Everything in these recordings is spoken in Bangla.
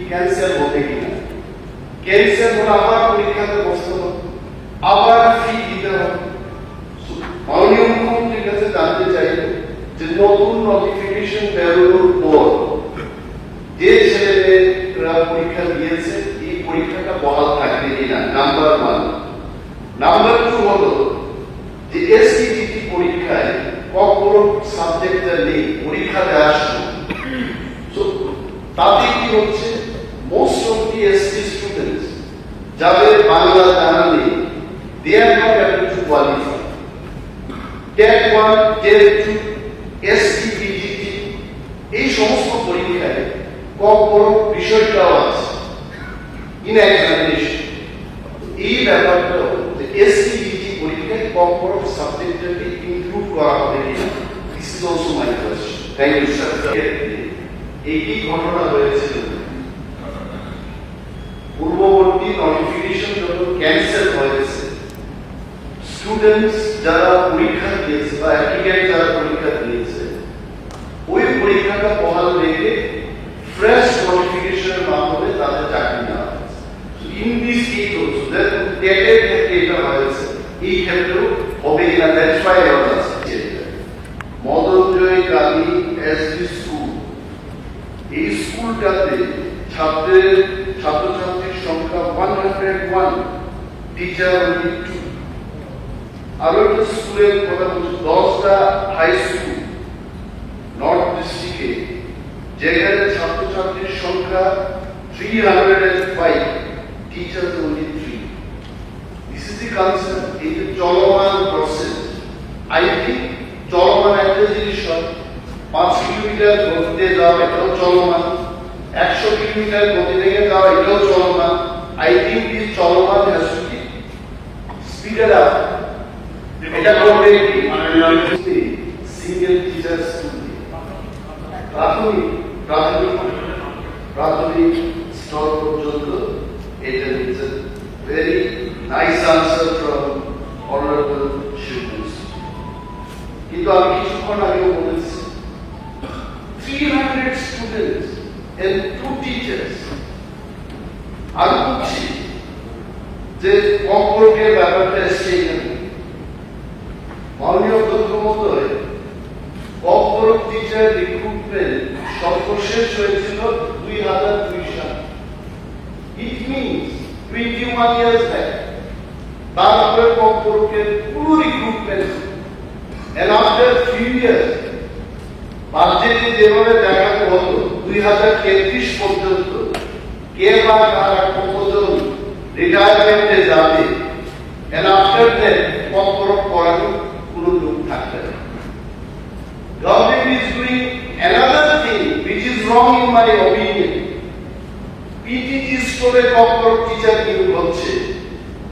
ক্যান্সেল হবে কিনা, ক্যান্সেল হলে আবার পরীক্ষাতে বসতে হবে, আবার ফি দিতে হবে। মাননীয় মুখ্যমন্ত্রীর কাছে জানতে চাইবে যে নতুন নোটিফিকেশন বেরোনোর পর যে ছেলেমেয়েরা পরীক্ষা দিয়েছে এই পরীক্ষাটা বহাল থাকবে কিনা, নাম্বার 1। নাম্বার 2 হলো যে এসটিজিটি পরীক্ষায় কখনো সাবজেক্টটা নেই, পরীক্ষা দেওয়ার সময় তাতে কি হচ্ছে, most of the ST students যাদের বাংলা জানা নেই, they are not able to qualify. TET 1, TET 2, STGT এই সমস্ত পরীক্ষায় কখনো বিষয়টাও আছে ইন এক্সামিনেশন। এই ব্যাপারটা এসটিজিটি পরীক্ষায় কখনো সাবজেক্টটাকে ইনক্লুড করা হবে কিনা, this is also my question. Thank you sir. এই ঘটনা হয়েছিল, পূর্ববর্তী নোটিফিকেশন যখন ক্যান্সেল হয়েছে, স্টুডেন্টস যারা পরীক্ষা দিয়েছে বা অ্যাপ্লিক্যান্ট যারা পরীক্ষা দিয়েছে, ওই পরীক্ষাটা বহাল রেখে ফ্রেশ নোটিফিকেশনের মাধ্যমে তাদের চাকরি নেওয়া হয়েছে। In this case also that টেটের ক্ষেত্রে এটা হয়েছে, এই ক্ষেত্রেও হবে কিনা, that's why I was asking. Madanjoy Kali SD school, এই স্কুলটাতে ছাত্রছাত্রীর সংখ্যা 101, টিচার অনলি 2। আরো একটা স্কুলের কথা বলছি, 10টা হাই স্কুল নর্থ ডিস্ট্রিক্টে, যেখানে ছাত্রছাত্রীর সংখ্যা 305, teachers only 3। This is the concern. এই যে চলমান প্রসেস, আই থিঙ্ক চলমান একটা জিনিস হয়, 5 কিলোমিটার গতিতে যাওয়া এটাও চলমান, 100 কিলোমিটার গতি থেকে যাওয়া এটাও চলমান। আই থিঙ্ক দিস চলমান has to be speeded up. এটা করবে কি সিঙ্গেল টিচার স্কুল, প্রাথমিক স্তর পর্যন্ত। এটা is a very nice answer from honourable students. কিন্তু আমি কিছুক্ষণ আগেও বলেছি 300 স্টুডেন্টস and 2 teachers। আর বলছি যে কম্পোর্টের ব্যাপারটা এসছে এখানে। মাননীয় অধ্যক্ষ মহোদয়, কম্পোর্ট টিচার রিক্রুটমেন্ট সর্বশেষ হয়েছিল 2002 সালে। It means 21 years back। তারপরে কম্পোর্টের পুরো recruitment and after few years বাজেটে যেভাবে দেখানো হতো 2033 পর্যন্ত কে বা কারা কতজন রিটায়ারমেন্টে যাবে, and after that কম্পোর্ট করানোর কোনো লোক থাকবে না। Government is doing another thing which is wrong in my opinion. PTG স্টোরে কম্পোর্ট টিচার নিয়োগ হচ্ছে,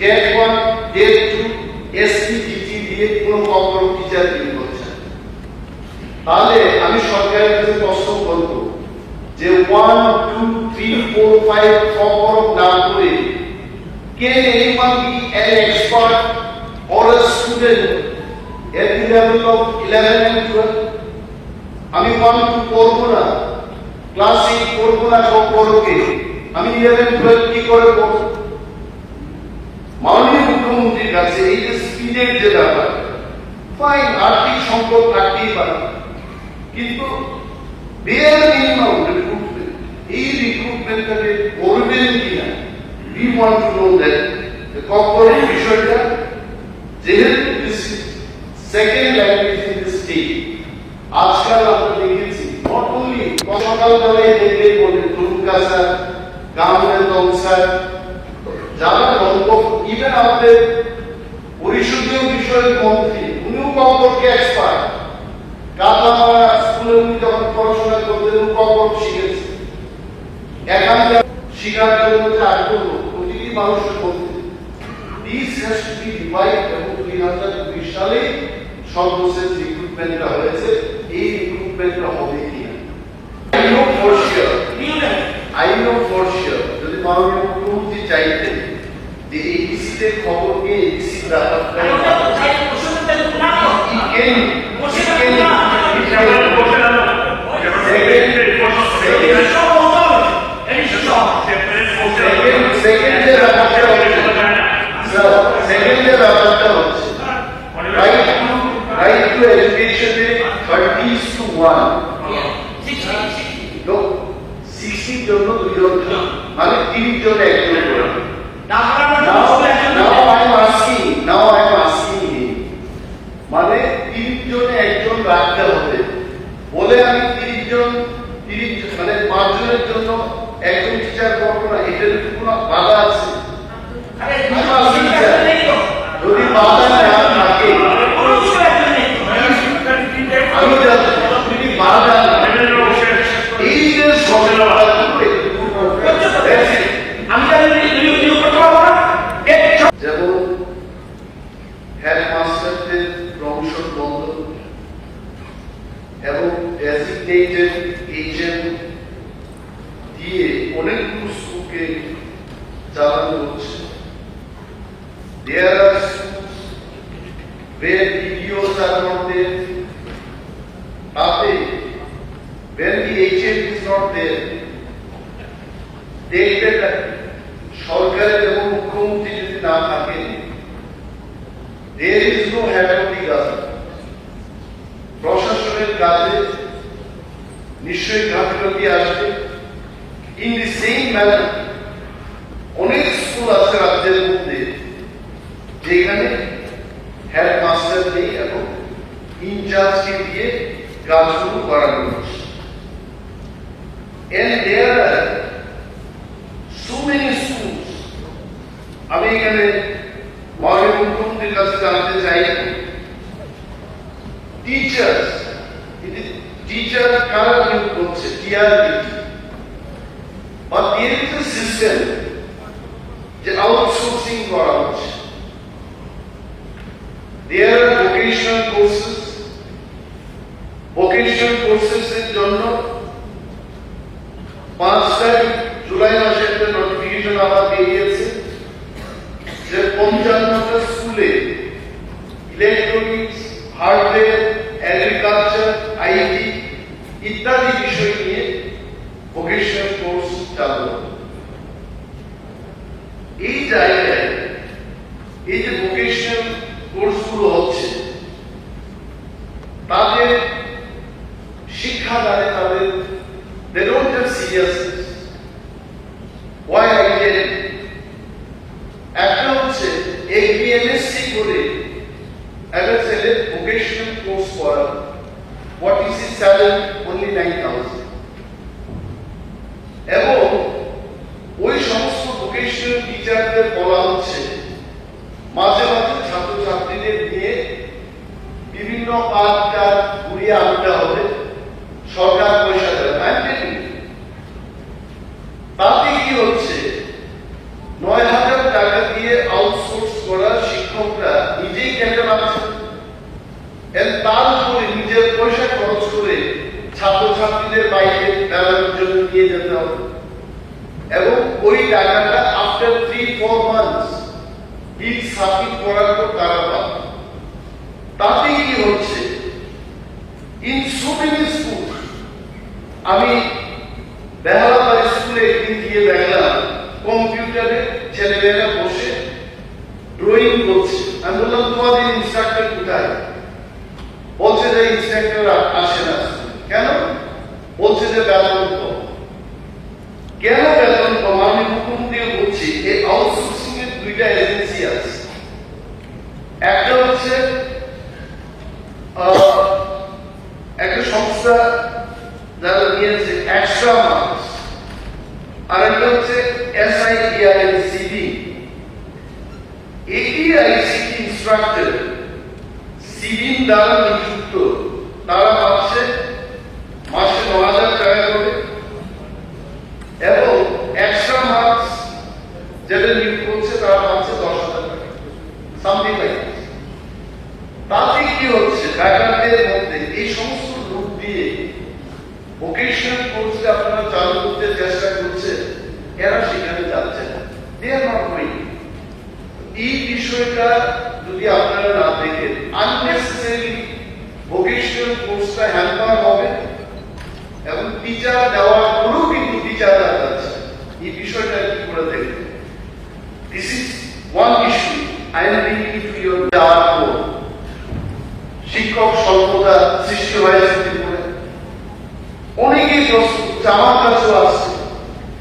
টেট 1, টেট 2, এসটিজিটি দিয়ে কোনো কম্পোর্ট টিচার নিয়োগ হচ্ছে। তাহলে আমি সরকারের কাছে প্রশ্ন করব যে 1, 2, 3, 4, 5 কম্পোর্ট না করে can anyone be an expert or a student at the level of 11 and 12? আমি 1, 2 করব না, ক্লাস 8 করব না কম্পোর্টকে, আমি 11, 12 কি করে করব? মাননীয় মুখ্যমন্ত্রীর কাছে এই যে স্পিডের যে ব্যাপার, ফাইন, আর্থিক সংকট থাকতেই পারে, কিন্তু বেয়ার মিনিমাম রিক্রুটমেন্ট, এই রিক্রুটমেন্টটাকে করবেন কিনা, we want to know that the corporate বিষয়টা যেহেতু this second language in the state, আজকাল আমরা দেখেছি not only সকালবেলায় দেখলেই বলে দুর্গা স্যার, গামের দল স্যার, যারা ইভেন আমাদের পরিষদীয় বিষয়ের মন্ত্রী, উনিও কম্পোর্টকে এক্সপার্ট। কাতামারা স্কুলে উনি যখন পড়াশোনা করতেন উনি কম্পোর্ট শিখেছে। এখানকার শিখার জন্য যে আগ্রহ প্রতিটি মানুষের মধ্যে, this has to be revived. এবং 2020 সালে সর্বশেষ রিক্রুটমেন্টটা হয়েছে, এই রিক্রুটমেন্টটা হবে কিনা আই নো ফর শিওর যদি মাননীয় মুখ্যমন্ত্রী চাইতেন যে এবিসিতে খবর নিয়ে এবিসি ব্যাপারটা ইসির জন্য 2 জন, মানে 3 জন একজন করে। Now I'm asking him, মানে 3 জনে একজন রাখতে হবে বলে আমি 30 জন মানে 5 জনের জন্য একজন টিচার করবো না, এটার কোনো বাধা আছে? যদি বাধা না থাকে আমি যদি বাধা এই যে যেমন হেডমাস্টারদের প্রমোশন বন্ধ এবং ডেজিগনেটেড এজেন্ট দিয়ে অনেকগুলো স্কুলকে চালানো হচ্ছে। There are schools where videos are not there. When the agent is not there, দেখতে সরকারের এবং মুখ্যমন্ত্রী যদি না থাকেন, there is no head of the government. প্রশাসনের কাজে নিশ্চয়ই ঘাটতি আসবে। In the same manner, অনেক স্কুল আছে রাজ্যের মধ্যে যেখানে হেডমাস্টার নেই এবং ইনচার্জকে দিয়ে কাজগুলো করানো হচ্ছে। And there are so many schools. আমি এখানে মাননীয় মুখ্যমন্ত্রীর কাছে জানতে চাই, টিচার্স টিচার কারা নিয়োগ করছে, টিআরবিটি, বা there is a system যে আউটসোর্সিং করা হচ্ছে। There are vocational courses. Vocational courses এর জন্য 5 জুলাই মাসে একটা নোটিফিকেশন আবার বেরিয়েছে যে 55টা স্কুলে ইলেকট্রনিক্স, হার্ডওয়্যার, এগ্রিকালচার, আইটি ইত্যাদি বিষয় নিয়ে ভোকেশনাল কোর্স চালু হবে। এই জায়গায় এই যে ভোকেশনাল কোর্সগুলো হচ্ছে তাদের শিক্ষাদানে তাদের they don't have seriousness. Why I get it? একটা হচ্ছে এগ্রিএমএসসি করে একটা ছেলে ভোকেশনাল কোর্স করা, what is his salary? Only 9,000. এবং ওই সমস্ত ভোকেশনাল টিচারদের বলা হচ্ছে মাঝে মাঝে ছাত্রছাত্রীদের নিয়ে বিভিন্ন পার্ক ঘুরিয়ে আনতে হবে, সরকার পয়সা দেবে। তাতে কি হচ্ছে, 9,000 টাকা দিয়ে আউটসোর্স করা শিক্ষকরা নিজেই কেটে পাচ্ছে, তার উপরে নিজের পয়সা খরচ করে ছাত্রছাত্রীদের বাইরে বেড়ানোর জন্য নিয়ে যেতে হবে এবং ওই টাকাটা আফটার 3-4 মান্থস বিল সাবমিট করার পর তারা পাবে। তাতে কি হচ্ছে, ইন সো মেনি স্কুল, আমি বেহালাবাড়ি স্কুলে একদিন গিয়ে দেখলাম কম্পিউটারে ছেলেমেয়েরা বসে ড্রয়িং করছে। আমি বললাম তোমাদের ইনস্ট্রাক্টর কোথায়? বলছে যে ইনস্ট্রাক্টর আসে না। কেন? বলছে যে বেতন কম। কেন বেতন কম? আমি মুখ্যমন্ত্রী বলছি এই আউটসোর্সিং এর 2টা এজেন্সি আছে। একটা হচ্ছে একটা সংস্থা যারা নিয়েছে এক্সট্রা মার্কস, আর একটা হচ্ছে SIDRCD। AICT ইনস্ট্রাক্টর সিভিল দ্বারা নিযুক্ত, তারা পাচ্ছে মাসে 9,000 টাকা করে এবং এক্সট্রা মার্কস যাদের নিয়োগ করছে তারা পাচ্ছে 10,000 টাকা, সামথিং লাইক। তাতে কি হচ্ছে, ব্যাকারদের মধ্যে এই সমস্ত লোক দিয়ে ভোকেশনাল কোর্সে আপনারা চালু করতে চেষ্টা করছেন, এরা সেখানে যাচ্ছে না, দে আর নট গোয়িং। এই বিষয়টা যদি আপনারা না দেখেন, আননেসেসারি ভোকেশনাল কোর্সটা হ্যাম্পার হবে এবং টিচার দেওয়ার পরেও কিন্তু টিচাররা যাচ্ছে। এই বিষয়টা কি করে দেখবেন? দিস ইজ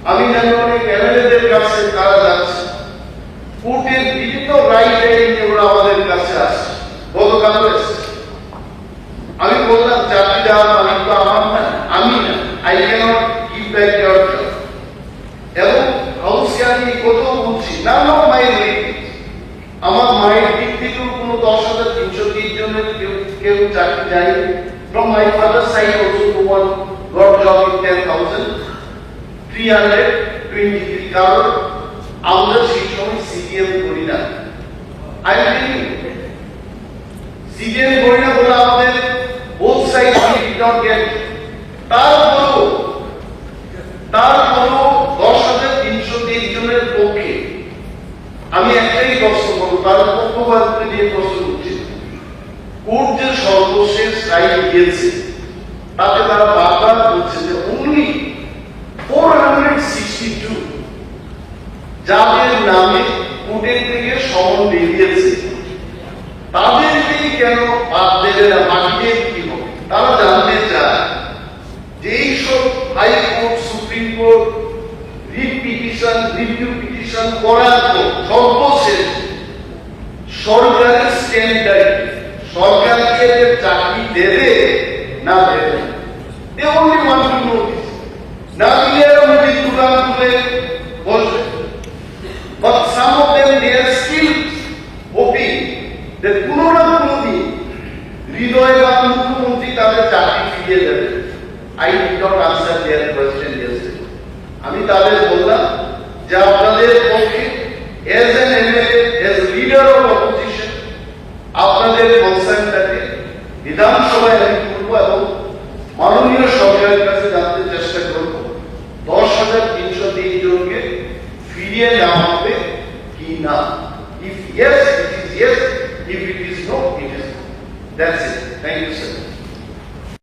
আমি জানি অনেক এমএলএদের কাছে তারা যাচ্ছে, কোর্টের বিভিন্ন রাইট নিয়ে ওরা আমাদের কাছে আসছে, গতকাল এসেছে। আমি বললাম চাকরি দেওয়ার মালিক তো আমার না, আমি না, I can't give back your job. এবং হাউসকে আমি কোথাও বলছি না, নো মাই রিলেটিভ, আমার মায়ের দিক থেকেও কোনো 10,330 জনের কেউ চাকরি যায়নি। From my father's side also no one got job in 10,323, কারণ আমরা সেই সময় সিডিএম করি না। I tell you, সিডিএম করি না বলে আমাদের both sides we did not get। তারপরও 10,323 জনের পক্ষে আমি একটাই প্রশ্ন করবো, তার পক্ষপাতকে নিয়ে প্রশ্ন করছি, কোর্ট যে সর্বশেষ রায় দিয়েছে তাতে তারা বারবার বলছে যে only 462 যাদের নামে কোর্টের থেকে সমন বেরিয়েছে তাদেরকেই কেন বাদ দেবে না, বাকিদের কি হবে? তারা জানতে চায় যে এইসব high court, supreme court review petition করার পর সর্বশেষ সরকারের স্ট্যান্ডার্ড, সরকারকে চাকরি দেবে না দেবে, they only want to know this। না দিলে আমাদের দোকান খুলে বসবে, but some of them they are still hoping that কোনো না কোনো দিন হৃদয় বা মুখ্যমন্ত্রী তাদের চাকরি ফিরিয়ে দেবে। I did not answer their question yesterday। আমি তাদের বললাম যে আপনাদের পক্ষে as an MLA, as leader of opposition, আপনাদের কনসার্নটাকে বিধানসভায় আমি করবো এবং মাননীয় সরকারের কাছে জানতে চেষ্টা করব 10,323 জনকে ফিরিয়ে নেওয়া হবে কি না। If yes, it is yes. If it is no, it is no. That's it. Thank you, sir.